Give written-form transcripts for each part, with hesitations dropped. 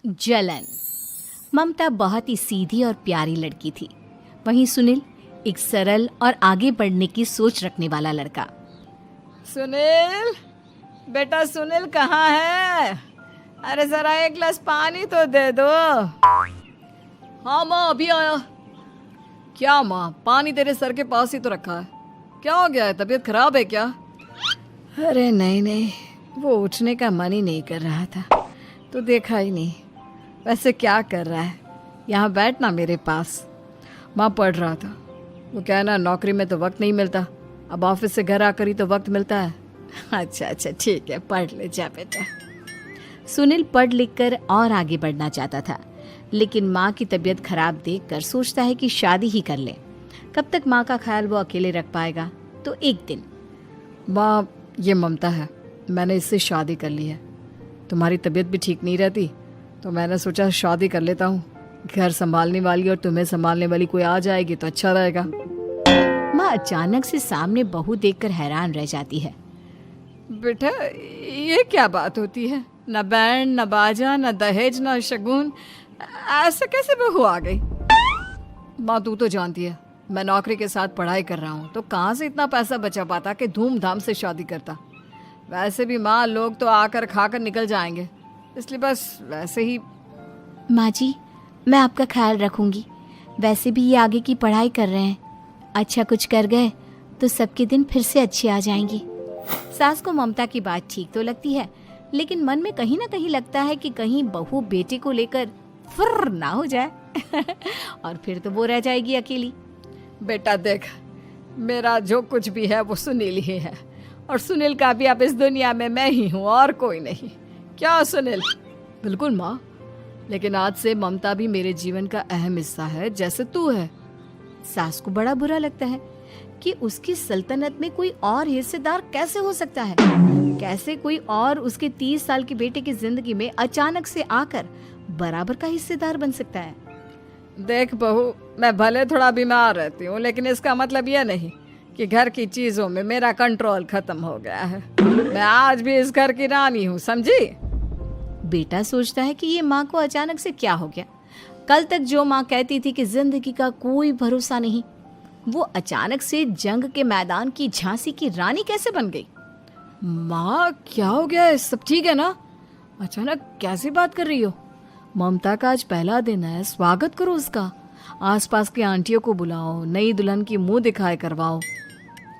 जलन। ममता बहुत ही सीधी और प्यारी लड़की थी, वहीं सुनील एक सरल और आगे बढ़ने की सोच रखने वाला लड़का। सुनील, बेटा सुनील कहाँ है? अरे जरा एक गिलास पानी तो दे दो। हाँ माँ, अभी आया। क्या माँ, पानी तेरे सर के पास ही तो रखा है, क्या हो गया है? तबीयत खराब है क्या? अरे नहीं नहीं, वो उठने का मन ही नहीं कर रहा था, तो देखा ही नहीं। वैसे क्या कर रहा है? यहाँ बैठना मेरे पास। माँ पढ़ रहा था। वो कहना नौकरी में तो वक्त नहीं मिलता, अब ऑफिस से घर आकर ही तो वक्त मिलता है। अच्छा अच्छा ठीक है, पढ़ ले जा बेटा। सुनील पढ़ लिख कर और आगे बढ़ना चाहता था, लेकिन माँ की तबीयत खराब देखकर सोचता है कि शादी ही कर ले। कब तक माँ का ख्याल वो अकेले रख पाएगा? तो एक दिन, माँ ये ममता है, मैंने इससे शादी कर ली है। तुम्हारी तबीयत भी ठीक नहीं रहती, तो मैंने सोचा शादी कर लेता हूँ। घर संभालने वाली और तुम्हें संभालने वाली कोई आ जाएगी तो अच्छा रहेगा। माँ अचानक से सामने बहू देखकर हैरान रह जाती है। बेटा ये क्या बात होती है? न बैंड, न बाजा, न दहेज, न शगुन, ऐसे कैसे बहू आ गई? माँ तू तो जानती है मैं नौकरी के साथ पढ़ाई कर रहा हूँ, तो कहाँ से इतना पैसा बचा पाता कि धूमधाम से शादी करता। वैसे भी माँ, लोग तो आकर खाकर निकल जाएंगे, इसलिए बस वैसे ही। माँ जी, मैं आपका ख्याल रखूंगी। वैसे भी ये आगे की पढ़ाई कर रहे हैं, अच्छा कुछ कर गए तो सबके दिन फिर से अच्छे आ जाएंगे। सास को ममता की बात ठीक तो लगती है, लेकिन मन में कहीं ना कहीं लगता है कि कहीं बहू बेटे को लेकर फुर्र ना हो जाए और फिर तो वो रह जाएगी अकेली। बेटा देख, मेरा जो कुछ भी है वो सुनील ही है, और सुनील का भी अब इस दुनिया में मैं ही हूँ और कोई नहीं। क्या सुनील? बिल्कुल माँ, लेकिन आज से ममता भी मेरे जीवन का अहम हिस्सा है, जैसे तू है। सास को बड़ा बुरा लगता है कि उसकी सल्तनत में कोई और हिस्सेदार कैसे हो सकता है। कैसे कोई और उसके 30 साल के बेटे की जिंदगी में अचानक से आकर बराबर का हिस्सेदार बन सकता है। देख बहू, मैं भले थोड़ा बीमार रहती हूँ, लेकिन इसका मतलब यह नहीं कि घर की चीजों में मेरा कंट्रोल खत्म हो गया है। मैं आज भी इस घर की रानी हूँ, समझी? बेटा सोचता है कि ये माँ को अचानक से क्या हो गया। कल तक जो माँ कहती थी कि जिंदगी का कोई भरोसा नहीं, वो अचानक से जंग के मैदान की झांसी की रानी कैसे बन गई? माँ क्या हो गया है? सब ठीक है ना? अचानक कैसी बात कर रही हो? ममता का आज पहला दिन है, स्वागत करो उसका। आसपास की आंटियों को बुलाओ, नई दुल्हन की मुंह दिखाए करवाओ।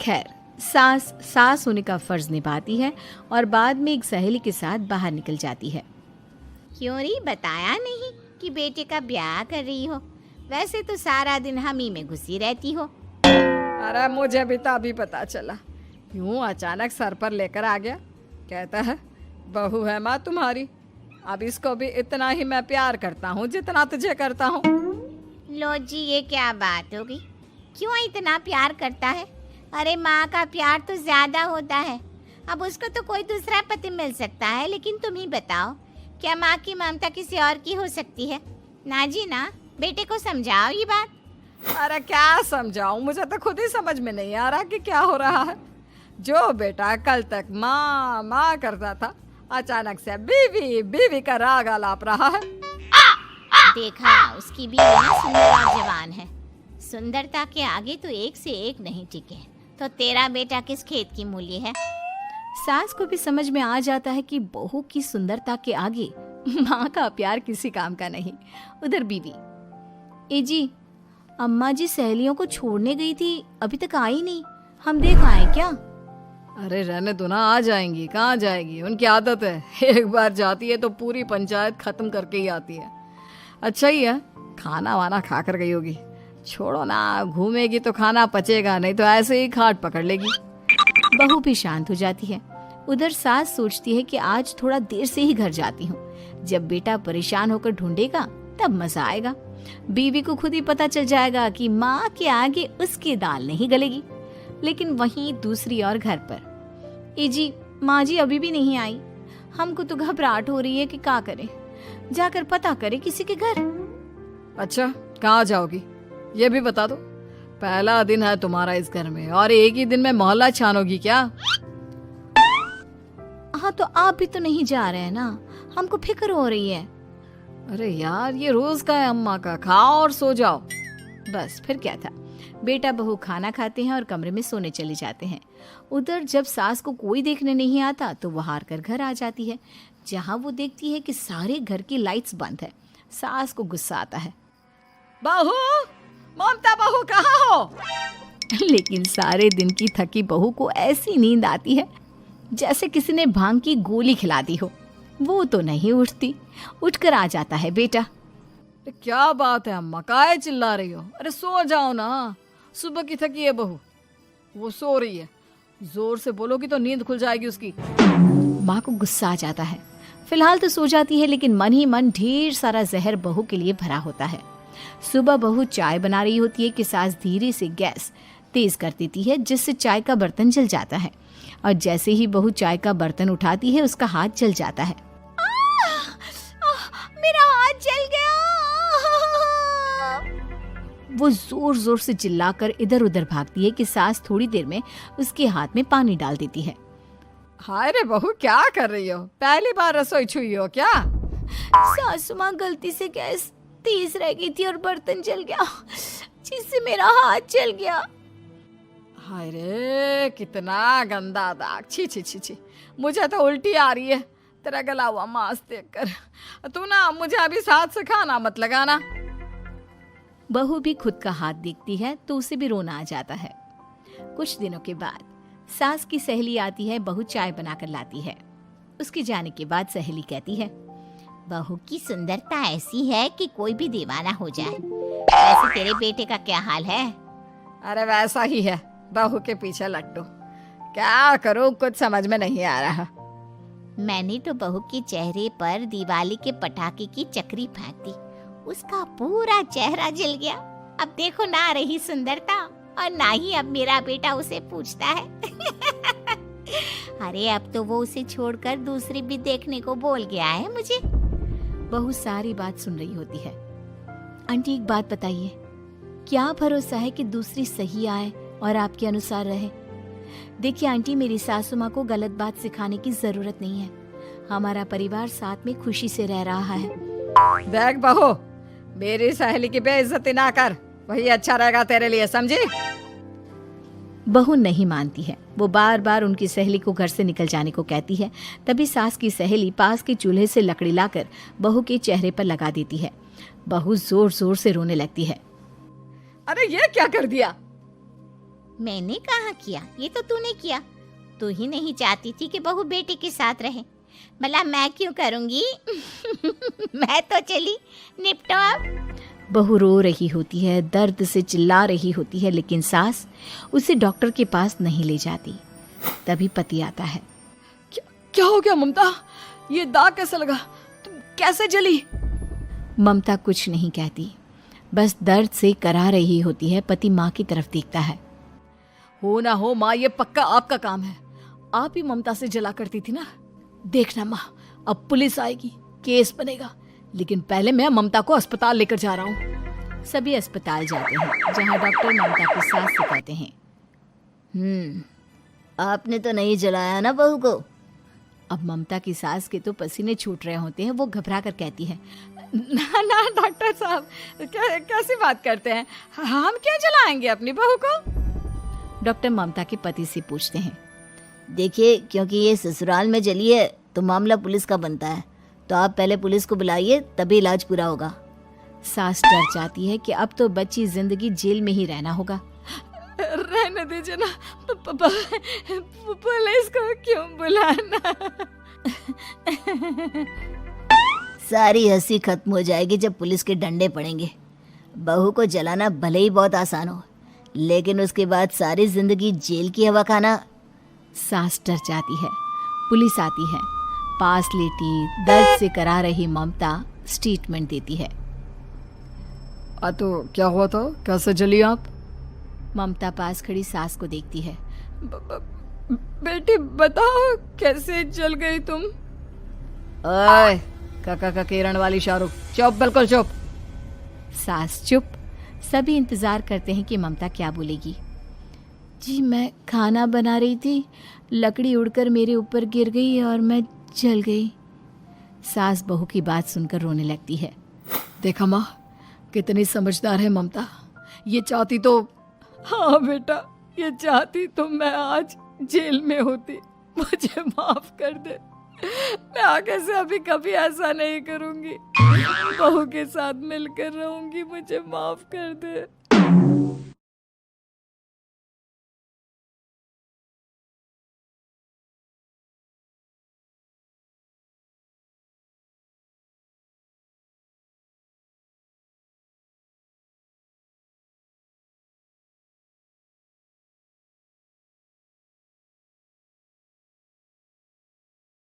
खैर, सास होने का फर्ज निभाती है और बाद में एक सहेली के साथ बाहर निकल जाती है। क्यों री बताया नहीं कि बेटे का ब्याह कर रही हो? वैसे तो सारा दिन हम ही में घुसी रहती हो। अरे मुझे भी तो अभी पता चला, यूं अचानक सर पर लेकर आ गया। कहता है बहू है माँ तुम्हारी, अब इसको भी इतना ही मैं प्यार करता हूँ जितना तुझे करता हूँ। लो जी, ये क्या बात होगी? क्यों इतना प्यार करता है? अरे माँ का प्यार तो ज्यादा होता है। अब उसको तो कोई दूसरा पति मिल सकता है, लेकिन तुम ही बताओ, क्या माँ की ममता किसी और की हो सकती है? ना जी ना, बेटे को समझाओ ये बात। अरे क्या समझाऊं, मुझे तो खुद ही समझ में नहीं आ रहा कि क्या हो रहा है। जो बेटा कल तक माँ माँ करता था, अचानक से बीवी बीवी का राग आलाप रहा है। देखा, उसकी भी ना सुंदर और जवान है। सुंदरता के आगे तो एक से एक नहीं टिके, तो तेरा बेटा किस खेत की मूली है? सास को भी समझ में आ जाता है कि बहू की सुंदरता के आगे माँ का प्यार किसी काम का नहीं। उधर बीवी, ए जी, अम्मा जी सहेलियों को छोड़ने गई थी, अभी तक आई नहीं, हम देख आए क्या? अरे रहने दो ना, आ जाएंगी। कहाँ जाएगी, उनकी आदत है, एक बार जाती है तो पूरी पंचायत खत्म करके ही आती है। अच्छा ही है, खाना वाना खा कर गई होगी। छोड़ो ना, घूमेगी तो खाना पचेगा नहीं तो ऐसे ही खाट पकड़ लेगी। बहू भी शांत हो जाती है। उधर सास सोचती है कि आज थोड़ा देर से ही घर जाती हूँ, जब बेटा परेशान होकर ढूंढेगा तब मजा आएगा। बीवी को खुद ही पता चल जाएगा कि माँ के आगे उसकी दाल नहीं गलेगी। लेकिन वहीं दूसरी ओर घर पर, ए जी, माँ जी अभी भी नहीं आई, हमको तो घबराहट हो रही है कि क्या करें, जाकर पता करें किसी के घर। अच्छा, कहाँ जाओगी ये भी बता दो। पहला दिन है तुम्हारा इस घर में और एक ही दिन में मोहल्ला छानोगी क्या? हाँ, तो आप भी तो नहीं जा रहे हैं ना, हमको फिक्र हो रही है। अरे यार, ये रोज का है अम्मा का, खाओ और सो जाओ। बस फिर क्या था। बेटा बहू खाना खाते हैं और कमरे में सोने चले जाते हैं। उधर जब सास को कोई देखने नहीं आता तो वो हार कर घर आ जाती है, जहाँ वो देखती है कि सारे घर की लाइट्स बंद है। सास को गुस्सा आता है। बहू, ममता बहू कहाँ हो? लेकिन सारे दिन की थकी बहू को ऐसी नींद आती है जैसे किसी ने भांग की गोली खिला दी हो। वो तो नहीं उठती। उठकर आ जाता है बेटा। क्या बात है अम्मा, काहे चिल्ला रही हो? अरे सो जाओ ना, सुबह की थकी है बहू, वो सो रही है। जोर से बोलोगी तो नींद खुल जाएगी उसकी। माँ को गुस्सा आ जाता है। फिलहाल तो सो जाती है, लेकिन मन ही मन ढेर सारा जहर बहू के लिए भरा होता है। सुबह बहू चाय बना रही होती है कि सास धीरे से गैस तेज कर देती है, जिससे चाय का बर्तन जल जाता है। और जैसे ही बहू चाय का बर्तन उठाती है उसका हाथ जल जाता है। मेरा हाथ जल गया। वो जोर जोर से चिल्लाकर इधर उधर भागती है कि सास थोड़ी देर में उसके हाथ में पानी डाल देती है। हाय रे बहू, क्या कर रही हो? पहली बार रसोई छुई हो क्या? सासू माँ गलती से गैस तेज रह गई थी और बर्तन जल गया, जिससे मेरा हाथ जल गया। हाय रे, कितना गंदा दाग। छी छी छी छी, मुझे तो उल्टी आ रही है तेरा गला हुआ मांस देखकर। तू ना मुझे अभी साथ से खाना मत लगाना। बहू भी खुद का हाथ देखती है तो उसे भी रोना आ जाता है। कुछ दिनों के बाद सास की सहेली आती है। बहू चाय बनाकर लाती है। उसके जाने के बाद सहेली कहती है, बहू की सुंदरता ऐसी है कि कोई भी दीवाना हो जाए। वैसे तेरे बेटे का क्या हाल है? अरे वैसा ही है, बहू के पीछे लट्टू। क्या करूं, कुछ समझ में नहीं आ रहा। मैंने तो बहू के चेहरे पर दिवाली के पटाखे की चक्री फेंक दी, उसका पूरा चेहरा जल गया। अब देखो ना रही सुंदरता, और ना ही अब मेरा बेटा उसे पूछता है। अरे अब तो वो उसे छोड़कर दूसरी भी देखने को बोल गया है मुझे। बहू सारी बात सुन रही होती है। आंटी एक बात बताइए, क्या भरोसा है कि दूसरी सही आए और आपके अनुसार रहे? देखिए आंटी, मेरी सासू माँ को गलत बात सिखाने की जरूरत नहीं है। हमारा परिवार साथ में खुशी से रह रहा है। देख बहू, मेरी सहेली की बेइज्जती ना कर, वही अच्छा रहेगा तेरे लिए, समझी? बहू नहीं मानती है। वो बार बार उनकी सहेली को घर से निकल जाने को कहती है। तभी सास की सहेली पास के चूल्हे से लकड़ी लाकर बहू के चेहरे पर लगा देती है। बहू जोर जोर से रोने लगती है। अरे ये क्या कर दिया? मैंने कहाँ किया, ये तो तूने किया। तू ही नहीं चाहती थी कि बहू बेटे के साथ रहे, भला मैं क्यों करूंगी? मैं तो चली, निपटो अब। बहू रो रही होती है, दर्द से चिल्ला रही होती है, लेकिन सास उसे डॉक्टर के पास नहीं ले जाती। तभी पति आता है। क्या हो गया ममता? ये दाग कैसे लगा? तुम कैसे जली? ममता कुछ नहीं कहती, बस दर्द से करा रही होती है। पति माँ की तरफ देखता है। हो ना हो माँ, ये पक्का आपका काम है। आप ही ममता से जला करती थी ना। देखना माँ, अब पुलिस आएगी, केस बनेगा, लेकिन पहले मैं ममता को अस्पताल लेकर जा रहा हूँ। सभी अस्पताल जाते हैं, जहाँ डॉक्टर ममता की सास से कहते हैं, आपने तो नहीं जलाया ना बहू को? अब ममता की सास के तो पसीने छूट रहे होते हैं। वो घबरा कर कहती है, ना ना डॉक्टर साहब, कैसी बात करते हैं? हम क्या जलाएंगे अपनी बहू को? डॉक्टर ममता के पति से पूछते हैं। देखिए, क्योंकि ये ससुराल में जली है तो मामला पुलिस का बनता है, तो आप पहले पुलिस को बुलाइए, तभी इलाज पूरा होगा। सास डर जाती है कि अब तो बच्ची जिंदगी जेल में ही रहना होगा। रहने दीजिए ना, पुलिस को क्यों बुलाना? सारी हंसी खत्म हो जाएगी जब पुलिस के डंडे पड़ेंगे। बहू को जलाना भले ही बहुत आसान हो, लेकिन उसके बाद सारी जिंदगी जेल की हवा खाना। सास डर जाती है। पुलिस आती है। पास लेटी दर्द से करा रही ममता स्टेटमेंट देती है। तो क्या हुआ था? कैसे जली आप? ममता पास खड़ी सास को देखती है। बेटी बताओ, कैसे जल गई तुम? ओए, काका का किरण वाली शाहरुख, चुप, बिल्कुल चुप। सास चुप। सभी इंतजार करते हैं कि ममता क्या बोलेगी। जी मैं खाना बना रही थी, लकड़ी उड़कर मेरे ऊपर गिर गई और मैं जल गई। सास बहू की बात सुनकर रोने लगती है। देखा माँ, कितनी समझदार है ममता। ये चाहती तो, हाँ बेटा, ये चाहती तो मैं आज जेल में होती। मुझे माफ कर दे, मैं आगे से अभी कभी ऐसा नहीं करूंगी। बहू के साथ मिलकर रहूंगी, मुझे माफ कर दे।